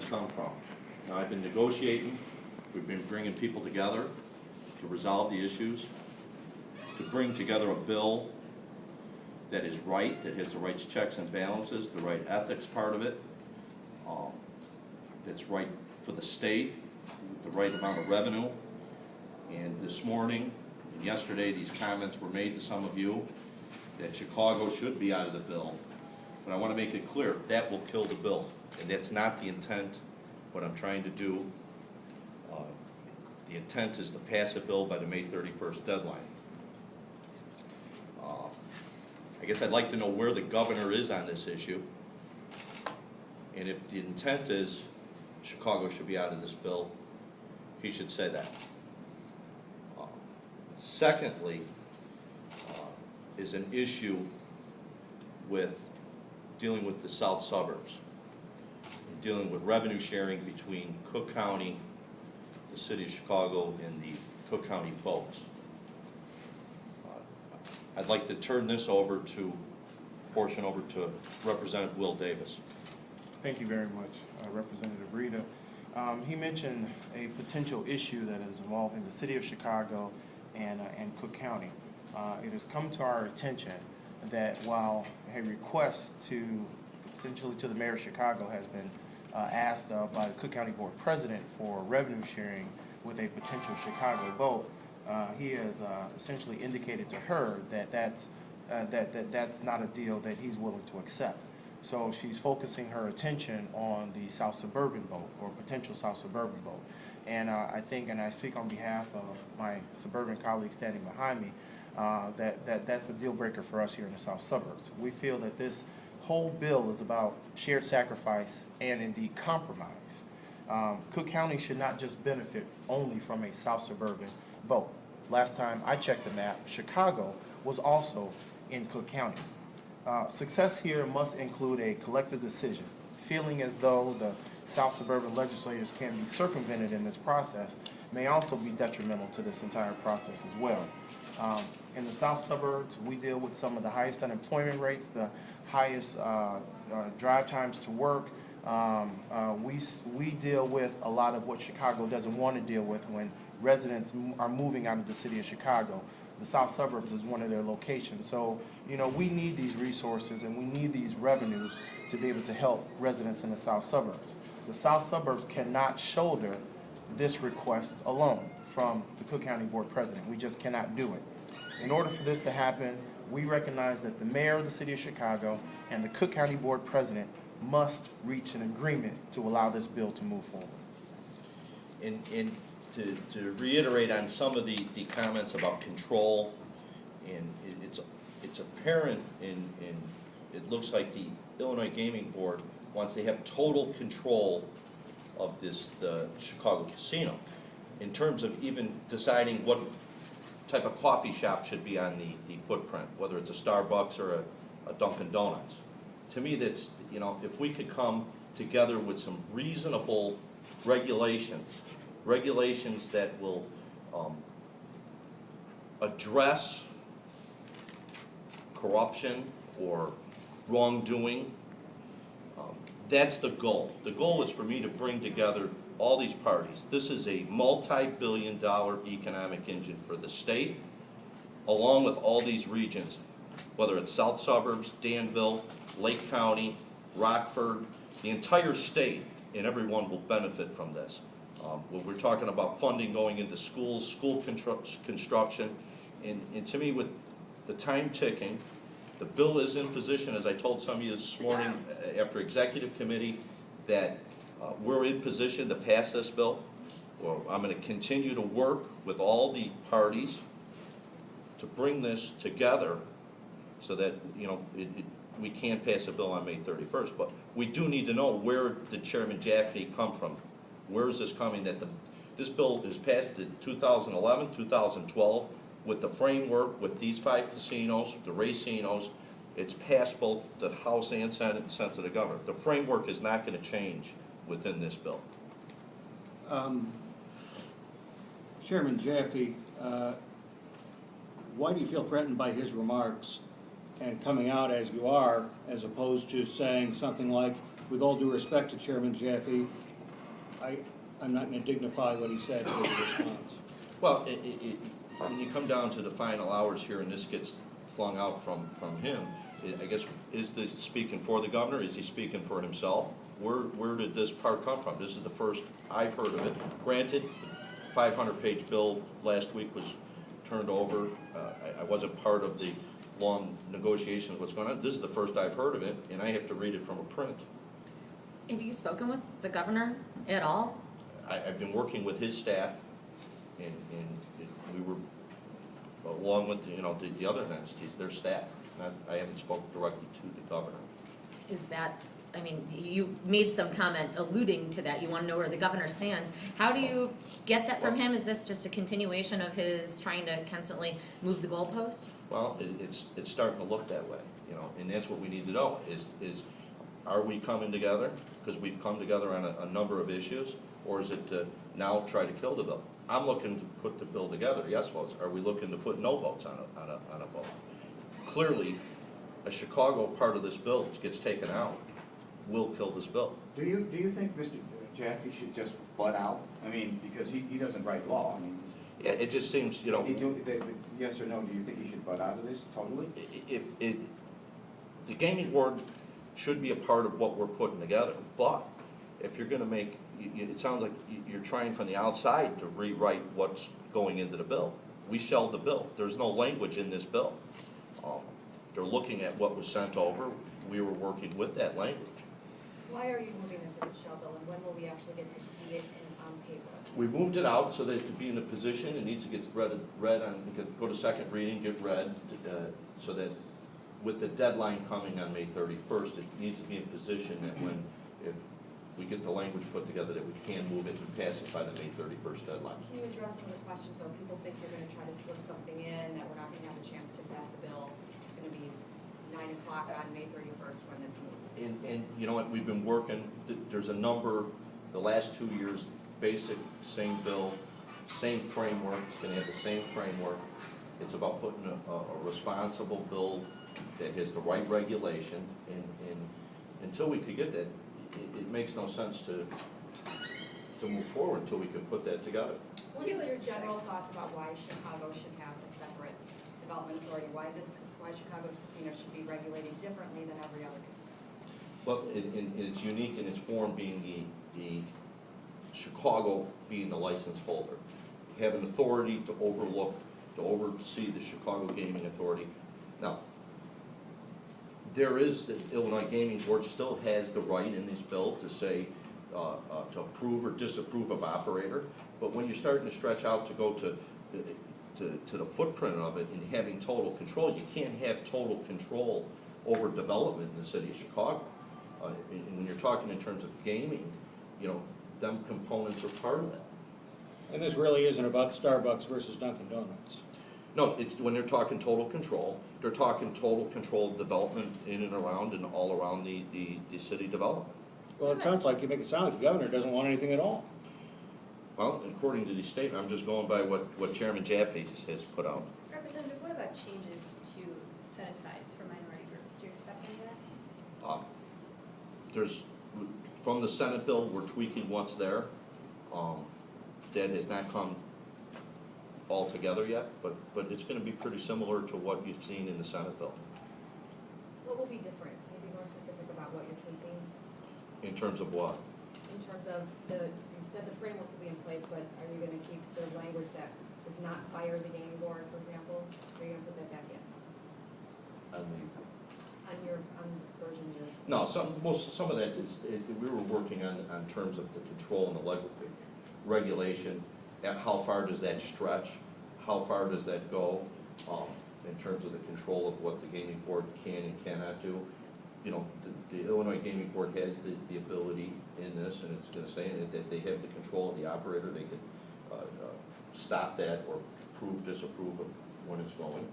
come from. Now, I've been negotiating, we've been bringing people together to resolve the issues, to bring together a bill that is right, that has the right checks and balances, the right ethics part of it, that's right for the state, the right amount of revenue. And this morning and yesterday, these comments were made to some of you that Chicago should be out of the bill. But I want to make it clear, that will kill the bill. And that's not the intent, what I'm trying to do. The intent is to pass a bill by the May 31st deadline. I guess I'd like to know where the governor is on this issue. And if the intent is Chicago should be out of this bill, he should say that. Secondly, is an issue with dealing with the south suburbs, dealing with revenue sharing between Cook County, the city of Chicago, and the Cook County folks. I'd like to turn this portion over to Representative Will Davis. Thank you very much, Representative Rita. He mentioned a potential issue that is involving the city of Chicago and Cook County. It has come to our attention that while a request potentially to the mayor of Chicago has been asked by the Cook County Board President for revenue sharing with a potential Chicago vote, he has essentially indicated to her that that's not a deal that he's willing to accept. So she's focusing her attention on the South Suburban vote, or potential South Suburban vote. And I think, and I speak on behalf of my suburban colleagues standing behind me, that's a deal breaker for us here in the South Suburbs. We feel that this whole bill is about shared sacrifice and indeed compromise. Cook County should not just benefit only from a South Suburban vote. Last time I checked the map, Chicago was also in Cook County. Success here must include a collective decision. Feeling as though the South Suburban legislators can be circumvented in this process may also be detrimental to this entire process as well. In the South Suburbs, we deal with some of the highest unemployment rates, the highest drive times to work. We deal with a lot of what Chicago doesn't want to deal with when residents are moving out of the city of Chicago. The South Suburbs is one of their locations. So, we need these resources and we need these revenues to be able to help residents in the South Suburbs. The South Suburbs cannot shoulder this request alone from the Cook County Board President. We just cannot do it. In order for this to happen, we recognize that the mayor of the city of Chicago and the Cook County Board President must reach an agreement to allow this bill to move forward. And to reiterate on some of the comments about control, and it's apparent in it looks like the Illinois Gaming Board wants to have total control of the Chicago casino in terms of even deciding what type of coffee shop should be on the footprint, whether it's a Starbucks or a Dunkin' Donuts. To me, that's, if we could come together with some reasonable regulations that will address corruption or wrongdoing, that's the goal. The goal is for me to bring together all these parties. This is a multi-billion-dollar economic engine for the state, along with all these regions, whether it's South Suburbs, Danville, Lake County, Rockford, the entire state, and everyone will benefit from this. When we're talking about funding going into schools, school construction, and to me, with the time ticking, the bill is in position, as I told some of you this morning after executive committee, that we're in position to pass this bill. Well, I'm going to continue to work with all the parties to bring this together so that we can pass a bill on May 31st. But we do need to know, where did Chairman Jaffe come from? Where is this coming? That this bill is passed in 2011, 2012 with the framework with these 5 casinos, the racinos. It's passed both the House and Senate and sent to the governor. The framework is not going to change within this bill. Chairman Jaffe, why do you feel threatened by his remarks and coming out as you are, as opposed to saying something like, with all due respect to Chairman Jaffe, I'm not gonna dignify what he said with a response. Well, when you come down to the final hours here and this gets flung out from him, I guess, is this speaking for the governor? Is he speaking for himself? Where did this part come from? This is the first I've heard of it. Granted, 500-page bill last week was turned over. I wasn't part of the long negotiation of what's going on. This is the first I've heard of it, and I have to read it from a print. Have you spoken with the governor at all? I've been working with his staff, and we were, along with, the other entities, their staff. I haven't spoken directly to the governor. Is that, I mean, you made some comment alluding to that. You want to know where the governor stands. How do you get that from him? Is this just a continuation of his trying to constantly move the goalpost? Well, it's starting to look that way, and that's what we need to know, is are we coming together? Because we've come together on a number of issues, or is it to now try to kill the bill? I'm looking to put the bill together, yes votes. Are we looking to put no votes on a vote? Clearly, a Chicago part of this bill that gets taken out will kill this bill. Do you think Mr. Jaffe should just butt out? I mean, because he doesn't write law. I mean, Yeah, it just seems, yes or no, do you think he should butt out of this totally? The gaming board should be a part of what we're putting together, but if you're gonna make, it sounds like you're trying from the outside to rewrite what's going into the bill. We shelled the bill. There's no language in this bill. They're looking at what was sent over. We were working with that language. Why are you moving this as a shell bill, and when will we actually get to see it on paper? We moved it out so that it could be in a position, it needs to get read on, it could go to second reading, get read, so that with the deadline coming on May 31st, it needs to be in position that if we get the language put together, that we can move it and pass it by the May 31st deadline. Can you address some of the questions, though? People think you're gonna try to slip something in, that we're not gonna have a chance to vet the bill. It's gonna be 9 o'clock on May 31st when this moves. And you know what, we've been working, there's a number, the last 2 years, basic, same bill, same framework, it's gonna have the same framework. It's about putting a responsible bill that has the right regulation, and until we could get that, it makes no sense to move forward until we can put that together. What is your general thoughts about why Chicago should have a separate development authority? Why Chicago's casino should be regulated differently than every other casino? Well, it's unique in its form, being the Chicago being the license holder. Have an authority to oversee the Chicago Gaming Authority. Now, there is, the Illinois Gaming Board still has the right in this bill to say, to approve or disapprove of operator, but when you're starting to stretch out to go to the footprint of it and having total control, you can't have total control over development in the city of Chicago. And when you're talking in terms of gaming, them components are part of that. And this really isn't about Starbucks versus Dunkin' Donuts. No, when they're talking total control, they're talking total control of development in and around and all around the city development. Well, it sounds like, you make it sound like the governor doesn't want anything at all. Well, according to the statement, I'm just going by what Chairman Jaffe has put out. Representative, what about changes to set-asides for minority groups? Do you expect any of that? There's, from the Senate bill, we're tweaking what's there. That has not come all together yet, but it's gonna be pretty similar to what you've seen in the Senate bill. What will be different? Can you be more specific about what you're tweaking? In terms of what? In terms of you said the framework will be in place, but are you gonna keep the language that does not fire the gaming board, for example? Are you gonna put that back in? On the version you're? No, some of that is, we were working on terms of the control and the regulation. How far does that stretch? How far does that go in terms of the control of what the gaming board can and cannot do? The Illinois Gaming Board has the ability in this, and it's going to say in it that they have the control of the operator. They could stop that or disapprove of when it's going.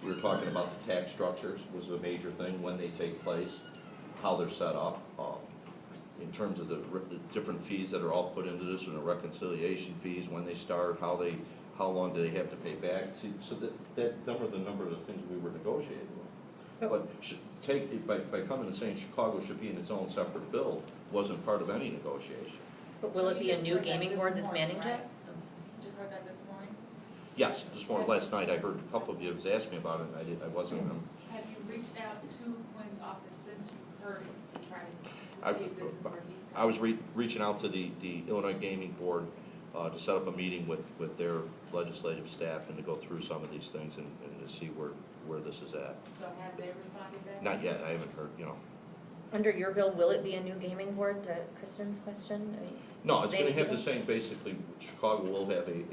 We were talking about the tax structures was a major thing, when they take place, how they're set up. In terms of the different fees that are all put into this, and the reconciliation fees, when they start, how long do they have to pay back? See, so them are the number of the things we were negotiating with. But by coming and saying Chicago should be in its own separate bill, wasn't part of any negotiation. But will it be a new gaming board that's managing it? Just heard that this morning. Yes, just more, last night I heard a couple of you have asked me about it, and I wasn't, Have you reached out to Quinn's office since you heard it to try I- to see if this is where he's I was reaching out to the Illinois Gaming Board to set up a meeting with their legislative staff and to go through some of these things and to see where this is at. So have they responded back? Not yet, I haven't heard, you know. Under your bill, will it be a new gaming board, to Kristen's question? I mean, No, it's They gonna need have to the same, basically, Chicago will have a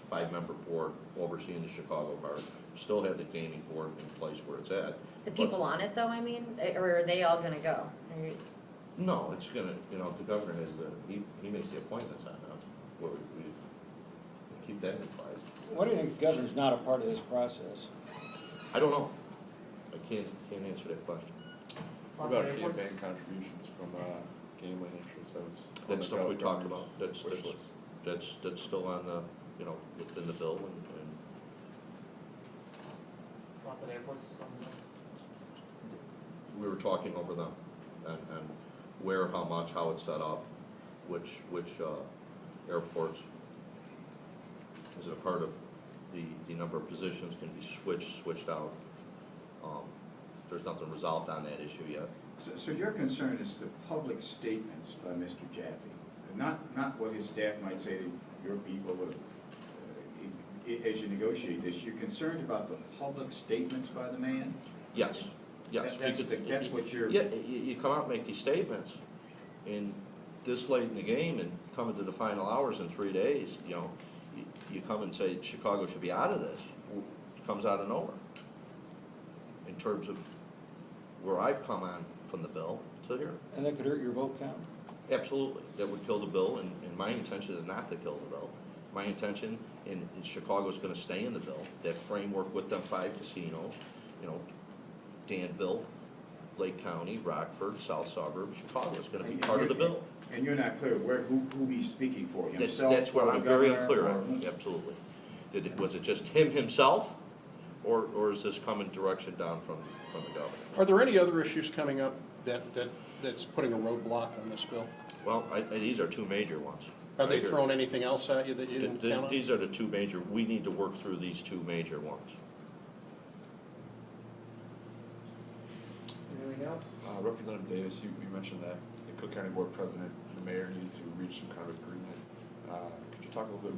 five-member board overseeing the Chicago part. Still have the gaming board in place where it's at. The people on it though, I mean, or are they all gonna go? Are you- No, it's gonna, you know, the governor has he makes the appointments on them, where we keep that in place. Why do you think the governor's not a part of this process? I don't know. I can't answer that question. What about campaign contributions from gambling interests? That was on That's the stuff we talked governor's about. wish list. That's still on the, you know, within the bill and Slots at airports, we were talking over them and where, how much, how it's set up, which airports is a part of the number of positions can be switched out. There's nothing resolved on that issue yet. So your concern is the public statements by Mr. Jaffe, not what his staff might say to your people as you negotiate this. You're concerned about the public statements by the man? Yes, yes. That's what you're. Yeah, you come out and make these statements, and this late in the game and coming to the final hours in 3 days, you know, you come and say Chicago should be out of this. It comes out of nowhere. In terms of where I've come on from the bill to here, And that could hurt your vote count? absolutely, that would kill the bill, and my intention is not to kill the bill. My intention, and Chicago's gonna stay in the bill, that framework with them 5 casinos, you know, Danville, Lake County, Rockford, South Suburbs, Chicago is gonna be part of the bill. And you're not clear who he's speaking for, That's himself where or the I'm very governor, unclear or on, who? absolutely. Was it just him himself, or is this coming direction down from the governor? Are there any other issues coming up that's putting a roadblock on this bill? Well, these are 2 major ones. Are they Right here. throwing anything else at you that you didn't count on? These are the 2 major, we need to work through these 2 major ones. anything else? Representative Davis, you mentioned that the Cook County Board President and the mayor needed to reach some kind of agreement. Could you talk a little bit